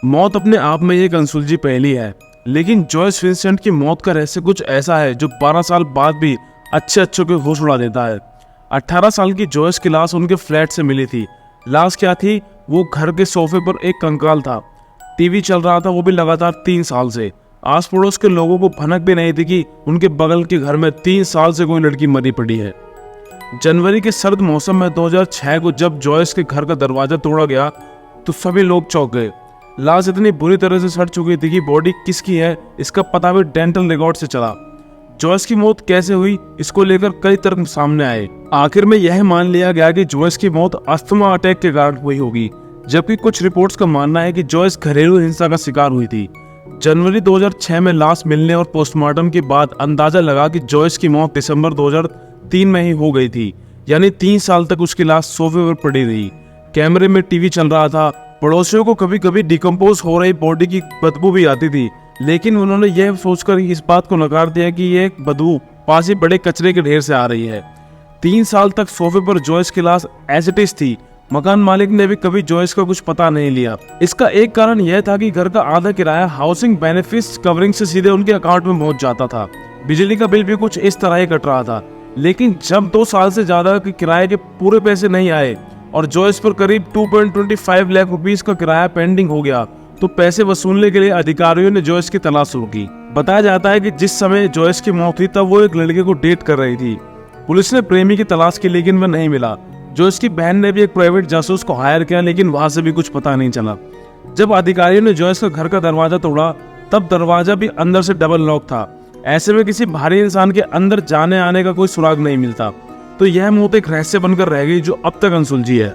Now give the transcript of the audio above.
मौत अपने आप में एक अनसुलझी पहेली है, लेकिन जॉयस विंसेंट की मौत का रहस्य कुछ ऐसा है जो 12 साल बाद भी अच्छे के होश उड़ा देता है। 18 साल की जॉयस की लाश उनके फ्लैट से मिली थी। लाश क्या थी? वो घर के सोफे पर एक कंकाल था। टीवी चल रहा था, वो भी लगातार 3 साल से। आस पड़ोस के लोगों को भनक भी नहीं थी कि उनके बगल के घर में 3 साल से कोई लड़की मरी पड़ी है। जनवरी के सर्द मौसम में 2006 को जब जॉयस के घर का दरवाजा तोड़ा गया तो सभी लोग चौंक गए। लाश इतनी बुरी तरह से सड़ चुकी थी कि बॉडी किसकी है इसका पता भी डेंटल रिकॉर्ड से चला। जॉयस की मौत कैसे हुई, इसको लेकर कई तर्क सामने आए। आखिर में यह मान लिया गया कि जॉयस की मौत अस्थमा अटैक के कारण हुई होगी, जबकि कुछ रिपोर्ट्स का मानना है कि जॉयस घरेलू हिंसा का शिकार हुई थी। जनवरी 2006 में लाश मिलने और पोस्टमार्टम के बाद अंदाजा लगा कि जॉयस की मौत दिसंबर 2003 में ही हो गई थी, यानी 3 साल तक उसकी लाश सोफे पर पड़ी रही। कैमरे में टीवी चल रहा था। पड़ोसियों को कभी कभी डिकम्पोज हो रही बॉडी की बदबू भी आती थी, लेकिन उन्होंने यह सोचकर इस बात को नकार दिया कि यह बदबू पास ही बड़े कचरे के ढेर से आ रही है। 3 साल तक सोफे पर जॉयस की लाश एज इट इज थी। मकान मालिक ने भी कभी जॉयस का कुछ पता नहीं लिया। इसका एक कारण यह था कि घर का आधा किराया हाउसिंग बेनिफिट्स कवरिंग से सीधे उनके अकाउंट में पहुंच जाता था। बिजली का बिल भी कुछ इस तरह ही कट रहा था। लेकिन जब 2 साल से ज्यादा के किराए के पूरे पैसे नहीं आए और जॉयस पर करीब 2.25 लाख रुपीस का किराया पेंडिंग हो गया, तो पैसे वसूलने के लिए अधिकारियों ने जॉयस की तलाश शुरू की। बताया जाता है कि जिस समय जॉयस की मौत हुई तब वो एक लड़के को डेट कर रही थी। पुलिस ने प्रेमी की तलाश की, लेकिन वह नहीं मिला। जॉयस की बहन ने भी एक प्राइवेट जासूस को हायर किया, लेकिन वहां से भी कुछ पता नहीं चला। जब अधिकारियों ने जॉयस का घर का दरवाजा तोड़ा तब दरवाजा भी अंदर से डबल लॉक था। ऐसे में किसी भारी इंसान के अंदर जाने आने का कोई सुराग नहीं मिलता। तो यह मौत एक रहस्य बनकर रह गई जो अब तक अनसुलझी है।